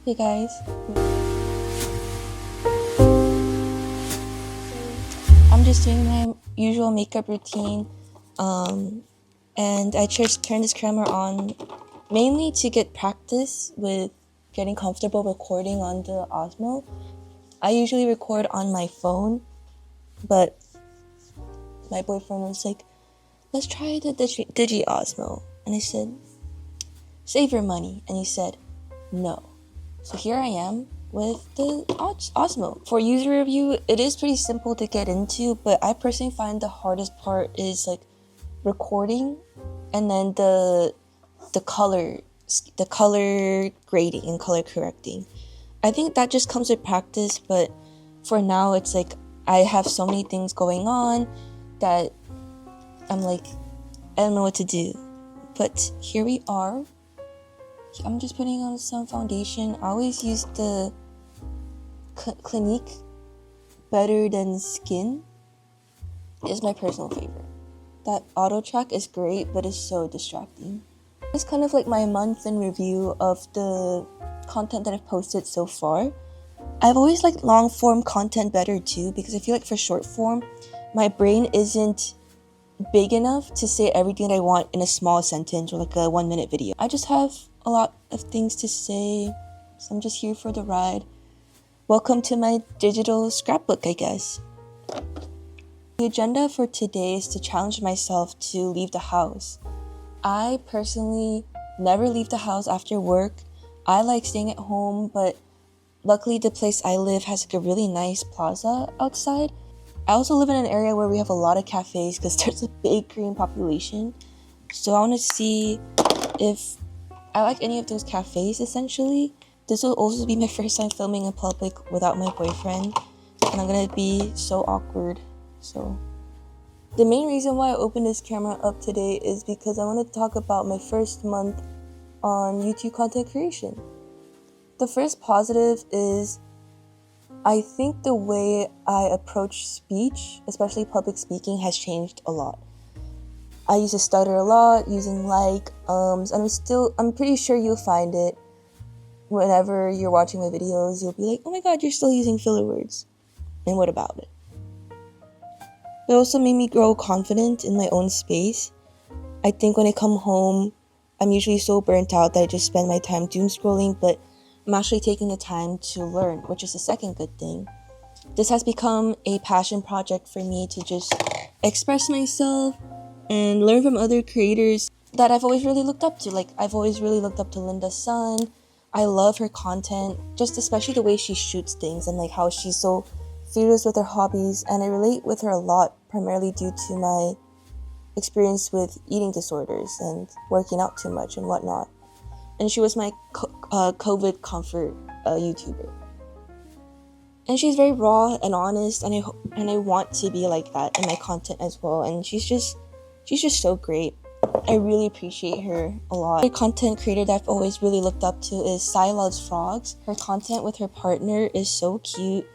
Hey guys. I'm just doing my usual makeup routine, and I just turned this camera on mainly to get practice with getting comfortable recording on the Osmo. I usually record on my phone, but my boyfriend was like, let's try the Digi Osmo. And I said, save your money. And he said, no. So here I am with the Osmo. For user review, it is pretty simple to get into, but I personally find the hardest part is like recording and then the color grading and color correcting. I think that just comes with practice, but for now it's like I have so many things going on that I'm like, I don't know what to do. But here we are. I'm just putting on some foundation. I always use the Clinique Better Than Skin. It's my personal favorite. That auto track is great, but it's so distracting. It's kind of like my month in review of the content that I've posted so far. I've always liked long form content better too, because I feel like for short form, my brain isn't big enough to say everything that I want in a small sentence or like a 1 minute video. I just have a lot of things to say, so I'm just here for the ride. Welcome to my digital scrapbook, I guess. The agenda for today is to challenge myself to leave the house. I personally never leave the house after work. I like staying at home, but luckily the place I live has like a really nice plaza outside. I also live in an area where we have a lot of cafes because there's a big Korean population. So I want to see if I like any of those cafes essentially. This will also be my first time filming in public without my boyfriend, and I'm gonna be so awkward. So the main reason why I opened this camera up today is because I wanted to talk about my first month on YouTube content creation. The first positive is I think the way I approach speech, especially public speaking, has changed a lot. I used to stutter a lot, using ums, and I'm pretty sure you'll find it whenever you're watching my videos. You'll be like, oh my god, you're still using filler words. And what about it? It also made me grow confident in my own space. I think when I come home, I'm usually so burnt out that I just spend my time doom scrolling, but I'm actually taking the time to learn, which is the second good thing. This has become a passion project for me to just express myself and learn from other creators that I've always really looked up to. Like, I've always really looked up to Linda Sun. I love her content, just especially the way she shoots things and like how she's so fearless with her hobbies, and I relate with her a lot, primarily due to my experience with eating disorders and working out too much and whatnot. And she was my COVID comfort YouTuber. And she's very raw and honest, and I want to be like that in my content as well. And she's just so great. I really appreciate her a lot. The content creator that I've always really looked up to is Sai Loves Frogs. Her content with her partner is so cute,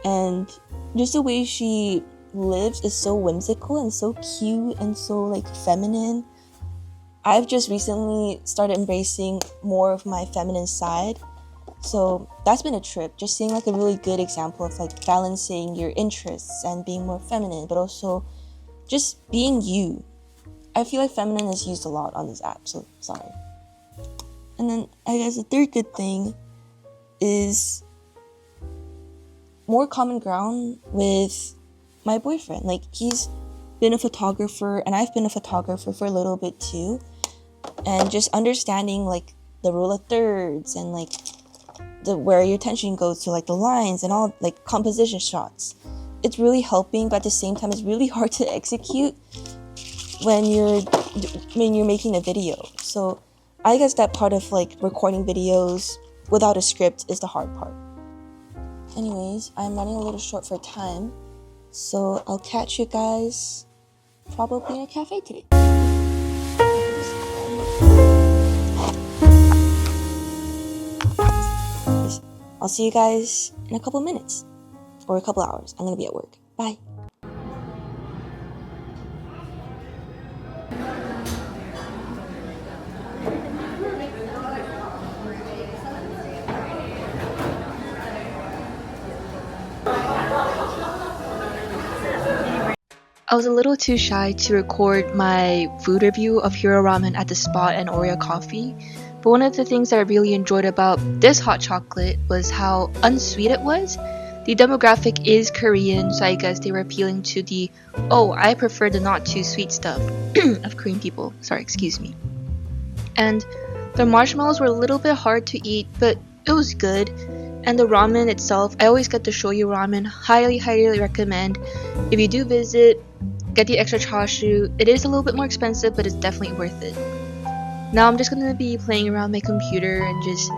and just the way she lives is so whimsical and so cute and so like feminine. I've just recently started embracing more of my feminine side, so that's been a trip, just seeing like a really good example of like balancing your interests and being more feminine, but also just being you. I feel like feminine is used a lot on this app, so sorry. And then I guess the third good thing is more common ground with my boyfriend. Like, he's been a photographer and I've been a photographer for a little bit too, and just understanding like the rule of thirds and like where your attention goes to, like the lines and all, like composition shots. It's really helping, but at the same time it's really hard to execute when you're making a video. So I guess that part of like recording videos without a script is the hard part. Anyways, I'm running a little short for time, so I'll catch you guys probably in a cafe today. I'll see you guys in a couple minutes or a couple hours. I'm gonna be at work. Bye. I was a little too shy to record my food review of Hero Ramen at the spot and Oreo coffee, but one of the things that I really enjoyed about this hot chocolate was how unsweet it was. The demographic is Korean, so I guess they were appealing to the, oh, I prefer the not too sweet stuff of Korean people. Sorry, excuse me. And the marshmallows were a little bit hard to eat, but it was good. And the ramen itself, I always get the shoyu ramen. Highly, highly recommend. If you do visit, get the extra chashu. It is a little bit more expensive, but it's definitely worth it. Now I'm just going to be playing around my computer, and just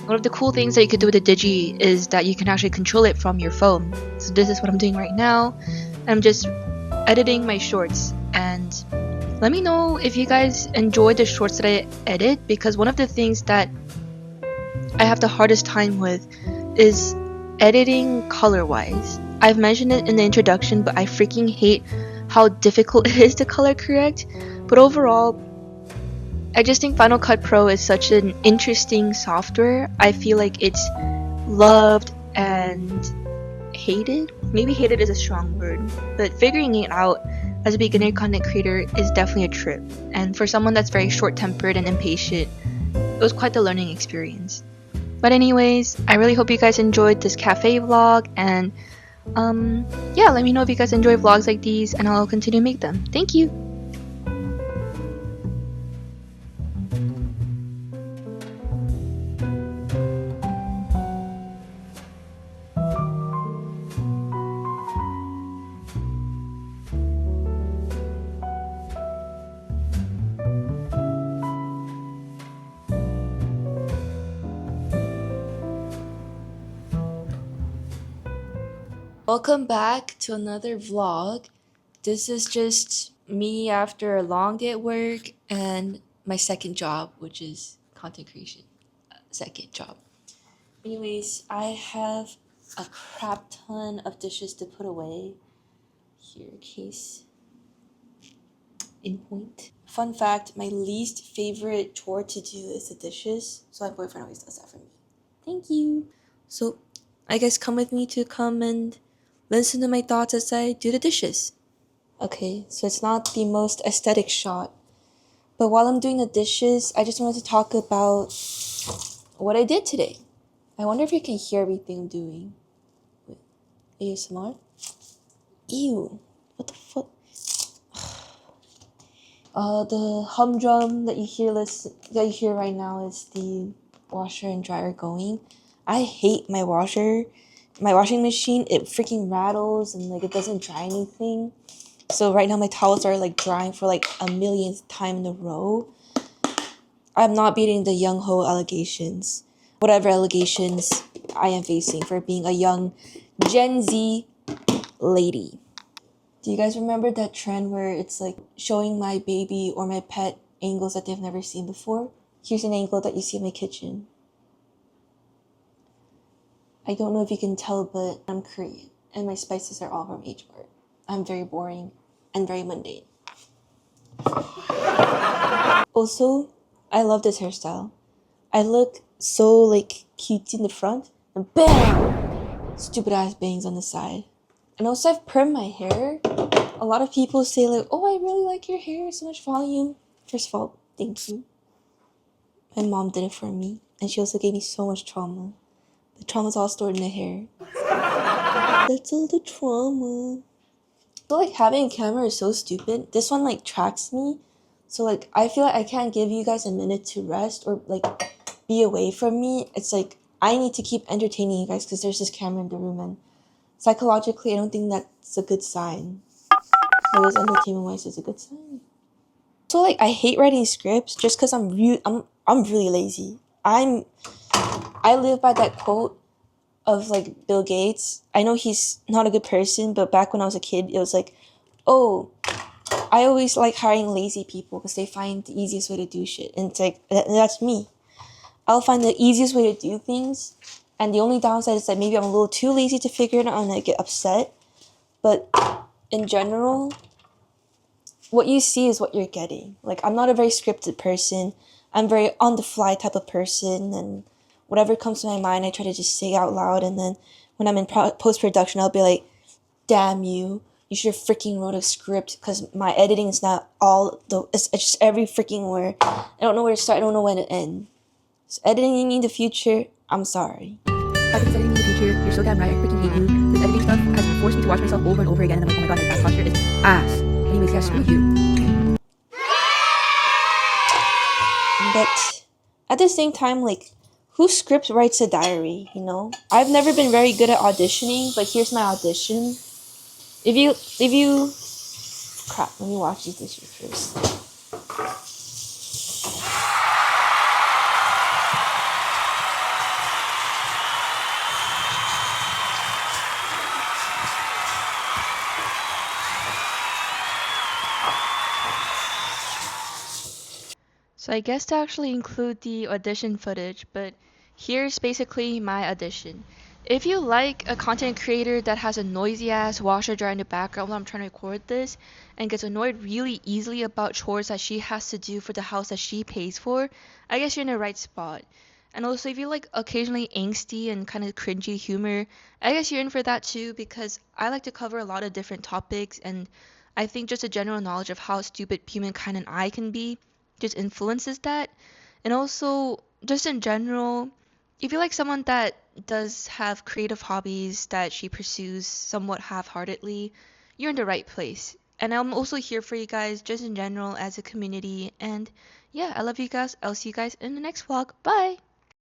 one of the cool things that you could do with the Digi is that you can actually control it from your phone. So this is what I'm doing right now. I'm just editing my shorts, and let me know if you guys enjoy the shorts that I edit, because one of the things that I have the hardest time with is editing color-wise. I've mentioned it in the introduction, but I freaking hate how difficult it is to color correct. But overall, I just think Final Cut Pro is such an interesting software. I feel like it's loved and hated. Maybe hated is a strong word, but figuring it out as a beginner content creator is definitely a trip. And for someone that's very short-tempered and impatient, it was quite the learning experience. But anyways, I really hope you guys enjoyed this cafe vlog, and yeah, let me know if you guys enjoy vlogs like these, and I'll continue to make them. Thank you! Welcome back to another vlog. This is just me after a long day at work and my second job, which is content creation. Second job. Anyways, I have a crap ton of dishes to put away. Here, case in point. Fun fact, my least favorite chore to do is the dishes, so my boyfriend always does that for me. Thank you. So, I guess come with me to come and listen to my thoughts as I do the dishes. Okay, so it's not the most aesthetic shot, but while I'm doing the dishes, I just wanted to talk about what I did today. I wonder if you can hear everything I'm doing. Wait, ASMR? Ew, what the fuck? The humdrum that you hear right now is the washer and dryer going. I hate my washing machine. It freaking rattles and like it doesn't dry anything. So right now my towels are like drying for like a millionth time in a row. I'm not beating the young ho allegations. Whatever allegations I am facing for being a young Gen Z lady. Do you guys remember that trend where it's like showing my baby or my pet angles that they've never seen before? Here's an angle that you see in my kitchen. I don't know if you can tell, but I'm Korean and my spices are all from H Mart. I'm very boring and very mundane. Also, I love this hairstyle. I look so like cute in the front and BAM! Stupid ass bangs on the side. And also I've permed my hair. A lot of people say like, oh, I really like your hair, so much volume. First of all, thank you. My mom did it for me, and she also gave me so much trauma. The trauma's all stored in the hair. That's all the trauma. So like having a camera is so stupid. This one like tracks me. So like I feel like I can't give you guys a minute to rest or like be away from me. It's like I need to keep entertaining you guys because there's this camera in the room, and psychologically I don't think that's a good sign. So this entertainment wise is a good sign. So like I hate writing scripts just because I'm really lazy. I live by that quote of like Bill Gates. I know he's not a good person, but back when I was a kid, it was like, oh, I always like hiring lazy people because they find the easiest way to do shit. And it's like, that's me. I'll find the easiest way to do things. And the only downside is that maybe I'm a little too lazy to figure it out and I get upset. But in general, what you see is what you're getting. Like, I'm not a very scripted person. I'm very on the fly type of person. And whatever comes to my mind, I try to just say out loud. And then when I'm in post-production, I'll be like, damn you. you should have freaking wrote a script because my editing is not it's just every freaking word. I don't know where to start. I don't know when to end. So editing in the future, I'm sorry. Hi, if it's editing in the future, you're so damn right. I freaking hate you. This editing stuff has forced me to watch myself over and over again, and I'm like, oh my god, my back posture is ass. Anyways, yeah, screw you. But at the same time, like, who script writes a diary, you know? I've never been very good at auditioning, but here's my audition. If you crap, let me watch these dishes first. So I guess to actually include the audition footage, but here's basically my audition. If you like a content creator that has a noisy ass washer dryer in the background while I'm trying to record this and gets annoyed really easily about chores that she has to do for the house that she pays for, I guess you're in the right spot. And also if you like occasionally angsty and kind of cringy humor, I guess you're in for that too because I like to cover a lot of different topics and I think just a general knowledge of how stupid humankind and I can be just influences that. And also, just in general, if you like someone that does have creative hobbies that she pursues somewhat half-heartedly, you're in the right place. And I'm also here for you guys just in general as a community. And yeah, I love you guys. I'll see you guys in the next vlog. Bye!